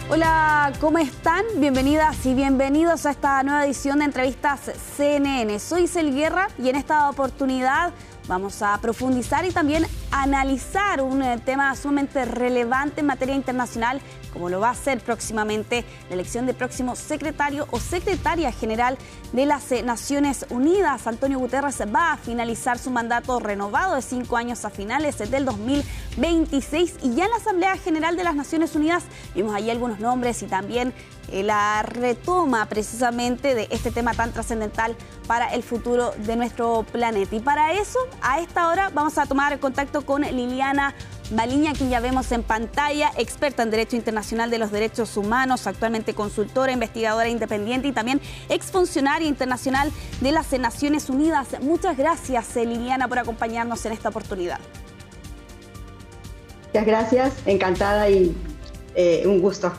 Hola, ¿cómo están? Bienvenidas y bienvenidos a esta nueva edición de Entrevistas CNN. Soy Isel Guerra y en esta oportunidad vamos a profundizar y también analizar un tema sumamente relevante en materia internacional, como lo va a ser próximamente la elección del próximo secretario o secretaria general de las Naciones Unidas. Antonio Guterres va a finalizar su mandato renovado de 5 años a finales del 2026 y ya en la Asamblea General de las Naciones Unidas vimos ahí algunos nombres y también la retoma precisamente de este tema tan trascendental para el futuro de nuestro planeta. Y para eso, a esta hora, vamos a tomar contacto con Liliana Baliña, quien ya vemos en pantalla, experta en Derecho Internacional de los Derechos Humanos, actualmente consultora, investigadora independiente y también exfuncionaria internacional de las Naciones Unidas. Muchas gracias, Liliana, por acompañarnos en esta oportunidad. Muchas gracias, encantada y un gusto.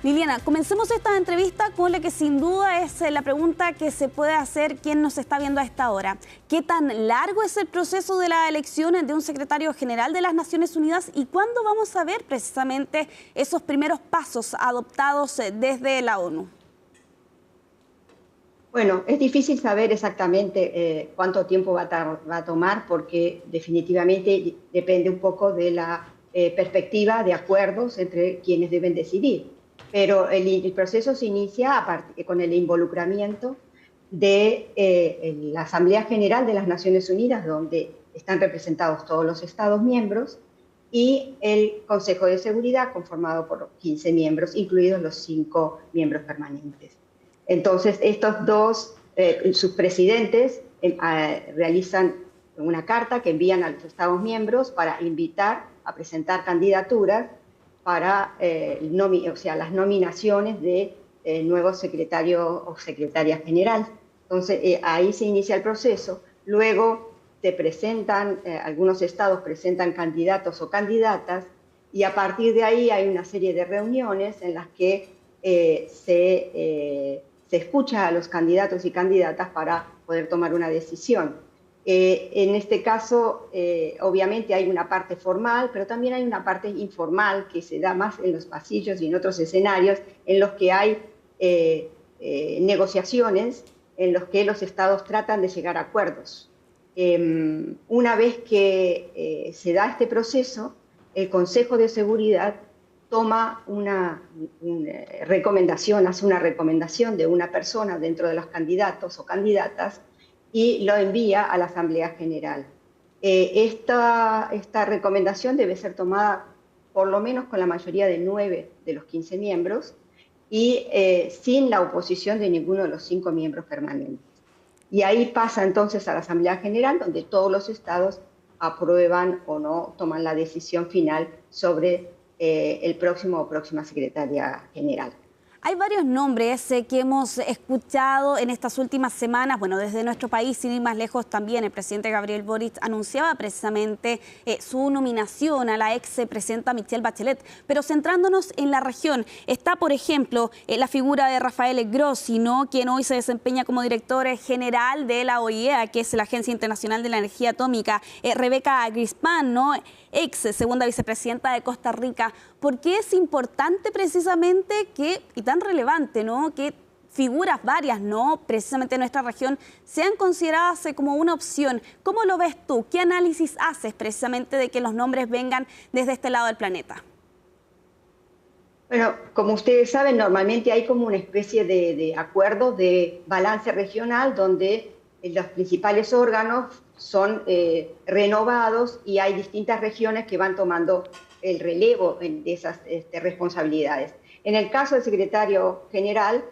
Liliana, comencemos esta entrevista con la que sin duda es la pregunta que se puede hacer quien nos está viendo a esta hora. ¿Qué tan largo es el proceso de la elección de un secretario general de las Naciones Unidas y cuándo vamos a ver precisamente esos primeros pasos adoptados desde la ONU? Bueno, es difícil saber exactamente cuánto tiempo va a tomar porque definitivamente depende un poco de la perspectiva de acuerdos entre quienes deben decidir. Pero el proceso se inicia con el involucramiento de la Asamblea General de las Naciones Unidas, donde están representados todos los Estados miembros, y el Consejo de Seguridad, conformado por 15 miembros, incluidos los 5 miembros permanentes. Entonces, estos dos, sus presidentes, realizan una carta que envían a los Estados miembros para invitar a presentar candidaturas para las nominaciones de nuevo secretario o secretaria general. Entonces, ahí se inicia el proceso. Luego se presentan, algunos estados presentan candidatos o candidatas, y a partir de ahí hay una serie de reuniones en las que se escucha a los candidatos y candidatas para poder tomar una decisión. En este caso, obviamente hay una parte formal, pero también hay una parte informal que se da más en los pasillos y en otros escenarios en los que hay negociaciones, en los que los estados tratan de llegar a acuerdos. Una vez que se da este proceso, el Consejo de Seguridad toma una recomendación, hace una recomendación de una persona dentro de los candidatos o candidatas y lo envía a la Asamblea General. Esta recomendación debe ser tomada por lo menos con la mayoría de 9 de los 15 miembros y sin la oposición de ninguno de los 5 miembros permanentes. Y ahí pasa entonces a la Asamblea General, donde todos los estados aprueban o no toman la decisión final sobre el próximo o próxima secretaria general. Hay varios nombres que hemos escuchado en estas últimas semanas. Bueno, desde nuestro país, sin ir más lejos, también el presidente Gabriel Boric anunciaba precisamente su nominación a la ex presidenta Michelle Bachelet. Pero centrándonos en la región, está, por ejemplo, la figura de Rafael Grossi, ¿no?, quien hoy se desempeña como director general de la OIEA, que es la Agencia Internacional de la Energía Atómica. Rebeca Grispan, ¿no?, ex segunda vicepresidenta de Costa Rica. ¿Por qué es importante precisamente y tan relevante, ¿no?, que figuras varias, ¿no?, precisamente en nuestra región, sean consideradas como una opción? ¿Cómo lo ves tú? ¿Qué análisis haces precisamente de que los nombres vengan desde este lado del planeta? Bueno, como ustedes saben, normalmente hay como una especie de acuerdo de balance regional donde los principales órganos son renovados y hay distintas regiones que van tomando el relevo de esas responsabilidades. En el caso del secretario general,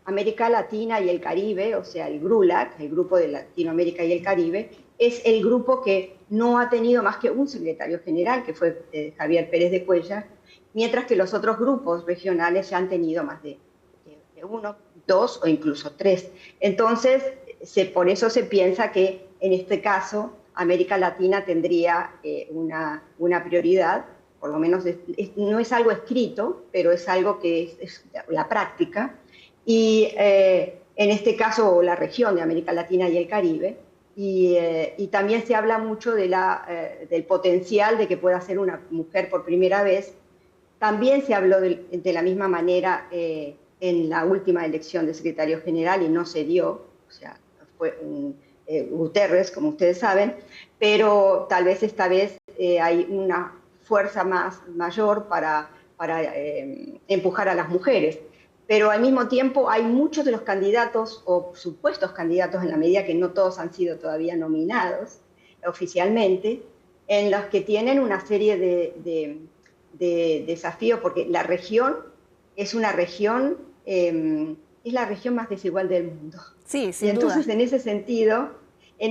América Latina y el Caribe, o sea, el GRULAC, el Grupo de Latinoamérica y el Caribe, es el grupo que no ha tenido más que un secretario general, que fue Javier Pérez de Cuellar, mientras que los otros grupos regionales ya han tenido más de uno, 2 o incluso 3. Entonces, por eso se piensa que en este caso América Latina tendría una prioridad, por lo menos no es algo escrito, pero es algo que es la práctica, y en este caso la región de América Latina y el Caribe, y también se habla mucho del potencial de que pueda ser una mujer por primera vez También se habló de la misma manera en la última elección de secretario general y no se dio, o sea, fue Guterres, como ustedes saben, pero tal vez esta vez hay una fuerza mayor para empujar a las mujeres. Pero al mismo tiempo hay muchos de los candidatos o supuestos candidatos, en la medida que no todos han sido todavía nominados oficialmente, en los que tienen una serie de desafíos, porque la región es una región, es la región más desigual del mundo. Sí, sin y entonces, duda. en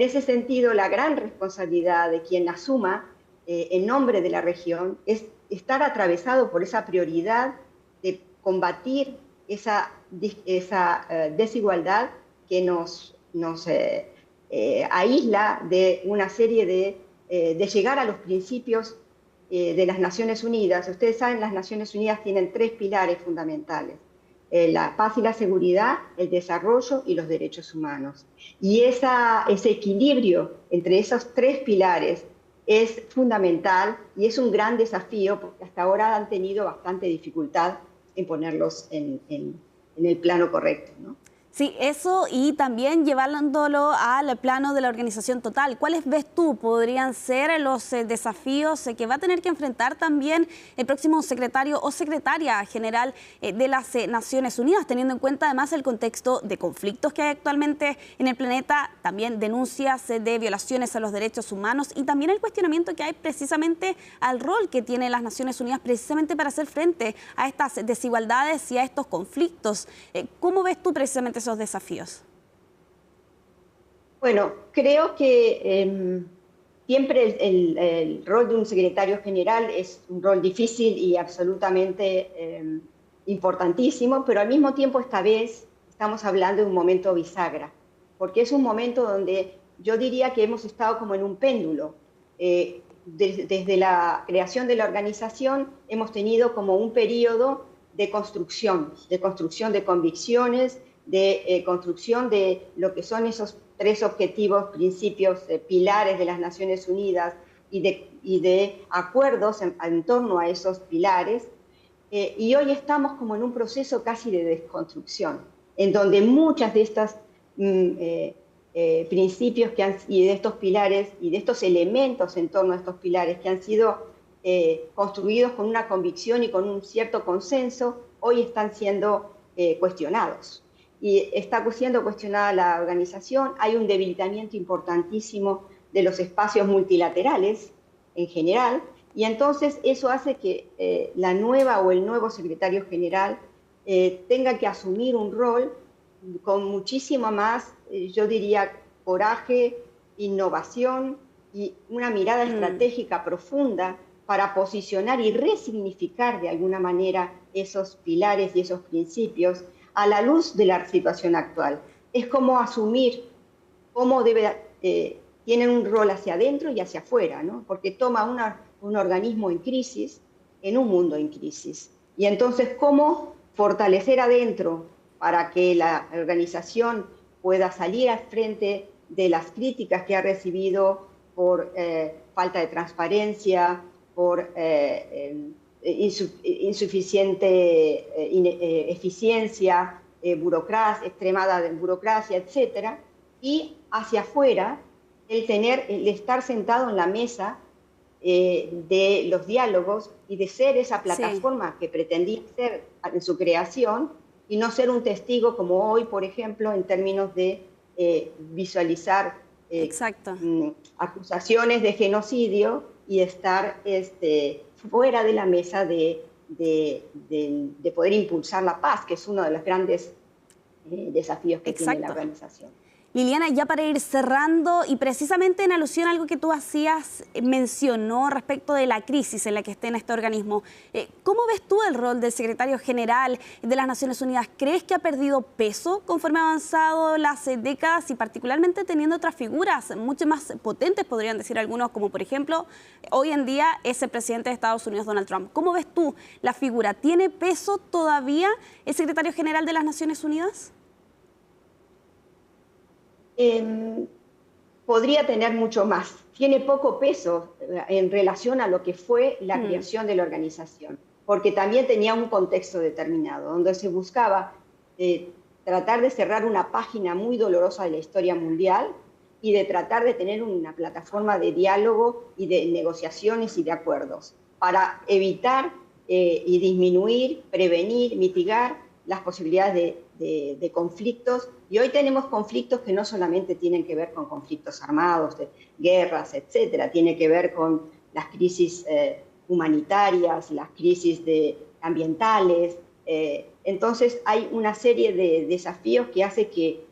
ese sentido, la gran responsabilidad de quien asuma en nombre de la región es estar atravesado por esa prioridad de combatir esa desigualdad que nos aísla de una serie de llegar a los principios de las Naciones Unidas. Ustedes saben, las Naciones Unidas tienen 3 pilares fundamentales: la paz y la seguridad, el desarrollo y los derechos humanos. Y ese equilibrio entre esos 3 pilares es fundamental y es un gran desafío, porque hasta ahora han tenido bastante dificultad en ponerlos en el plano correcto, ¿no? Sí, eso, y también llevándolo al plano de la organización total. ¿Cuáles ves tú podrían ser los desafíos que va a tener que enfrentar también el próximo secretario o secretaria general de las Naciones Unidas, teniendo en cuenta además el contexto de conflictos que hay actualmente en el planeta, también denuncias de violaciones a los derechos humanos y también el cuestionamiento que hay precisamente al rol que tienen las Naciones Unidas precisamente para hacer frente a estas desigualdades y a estos conflictos? ¿Cómo ves tú precisamente esos desafíos? Bueno, creo que siempre el rol de un secretario general es un rol difícil y absolutamente importantísimo, pero al mismo tiempo esta vez estamos hablando de un momento bisagra, porque es un momento donde yo diría que hemos estado como en un péndulo. Desde la creación de la organización hemos tenido como un periodo de construcción de convicciones, de construcción de lo que son esos 3 objetivos, principios, pilares de las Naciones Unidas y de acuerdos en torno a esos pilares. Y hoy estamos como en un proceso casi de desconstrucción, en donde muchas de estas principios y de estos pilares y de estos elementos en torno a estos pilares que han sido construidos con una convicción y con un cierto consenso, hoy están siendo cuestionados. Y está siendo cuestionada la organización, hay un debilitamiento importantísimo de los espacios multilaterales en general, y entonces eso hace que la nueva o el nuevo secretario general tenga que asumir un rol con muchísimo más, yo diría, coraje, innovación y una mirada estratégica profunda para posicionar y resignificar de alguna manera esos pilares y esos principios a la luz de la situación actual. Es como asumir cómo tienen un rol hacia adentro y hacia afuera, ¿no? Porque toma un organismo en crisis, en un mundo en crisis. Y entonces, ¿cómo fortalecer adentro para que la organización pueda salir al frente de las críticas que ha recibido por falta de transparencia, por insuficiente eficiencia, extremada burocracia, etcétera, y hacia afuera el estar sentado en la mesa de los diálogos y de ser esa plataforma que pretendía ser en su creación y no ser un testigo como hoy, por ejemplo, en términos de visualizar acusaciones de genocidio y estar fuera de la mesa de poder impulsar la paz, que es uno de los grandes desafíos que tiene la organización. Liliana, ya para ir cerrando, y precisamente en alusión a algo que tú mencionó respecto de la crisis en la que está en este organismo, ¿cómo ves tú el rol del secretario general de las Naciones Unidas? ¿Crees que ha perdido peso conforme han avanzado las décadas y particularmente teniendo otras figuras mucho más potentes, podrían decir algunos, como por ejemplo, hoy en día es el presidente de Estados Unidos, Donald Trump? ¿Cómo ves tú la figura? ¿Tiene peso todavía el secretario general de las Naciones Unidas? Podría tener mucho más. Tiene poco peso en relación a lo que fue la creación de la organización. porque también tenía un contexto determinado, donde se buscaba tratar de cerrar una página muy dolorosa de la historia mundial y de tratar de tener una plataforma de diálogo y de negociaciones y de acuerdos para evitar y disminuir, prevenir, mitigar las posibilidades de conflictos. Y hoy tenemos conflictos que no solamente tienen que ver con conflictos armados, de guerras, etcétera, tiene que ver con las crisis humanitarias, las crisis ambientales. Entonces hay una serie de desafíos que hace que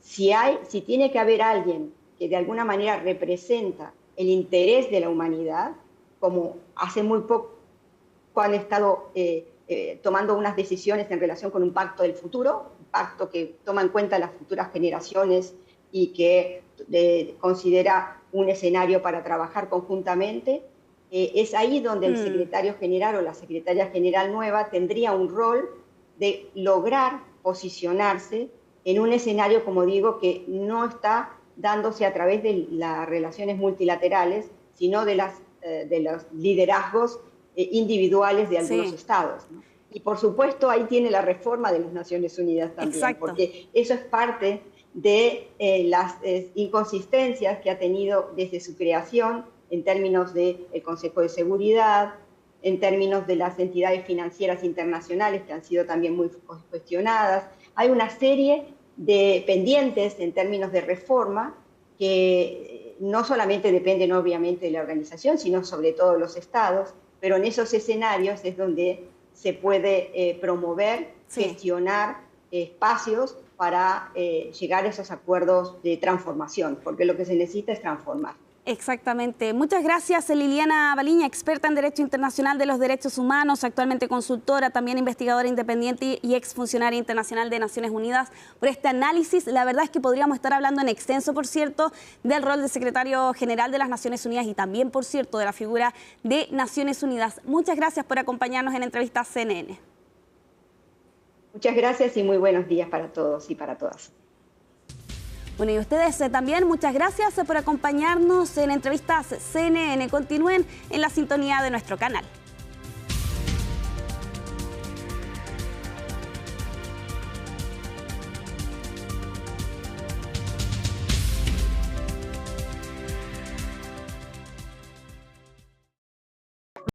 si tiene que haber alguien que de alguna manera representa el interés de la humanidad, como hace muy poco han estado tomando unas decisiones en relación con un pacto del futuro, un pacto que toma en cuenta las futuras generaciones y que considera un escenario para trabajar conjuntamente, es ahí donde el secretario general o la secretaria general nueva tendría un rol de lograr posicionarse en un escenario, como digo, que no está dándose a través de las relaciones multilaterales, sino de los liderazgos individuales de algunos estados, ¿no? Y por supuesto ahí tiene la reforma de las Naciones Unidas también. Exacto. Porque eso es parte de las inconsistencias que ha tenido desde su creación en términos del Consejo de Seguridad, en términos de las entidades financieras internacionales que han sido también muy cuestionadas. Hay una serie de pendientes en términos de reforma que no solamente dependen obviamente de la organización, sino sobre todo de los estados, pero en esos escenarios es donde se puede promover, gestionar espacios para llegar a esos acuerdos de transformación, porque lo que se necesita es transformar. Exactamente. Muchas gracias, Liliana Baliña, experta en Derecho Internacional de los Derechos Humanos, actualmente consultora, también investigadora independiente y exfuncionaria internacional de Naciones Unidas, por este análisis. La verdad es que podríamos estar hablando en extenso, por cierto, del rol del secretario general de las Naciones Unidas y también, por cierto, de la figura de Naciones Unidas. Muchas gracias por acompañarnos en Entrevistas CNN. Muchas gracias y muy buenos días para todos y para todas. Bueno, y ustedes también, muchas gracias por acompañarnos en Entrevistas CNN. Continúen en la sintonía de nuestro canal.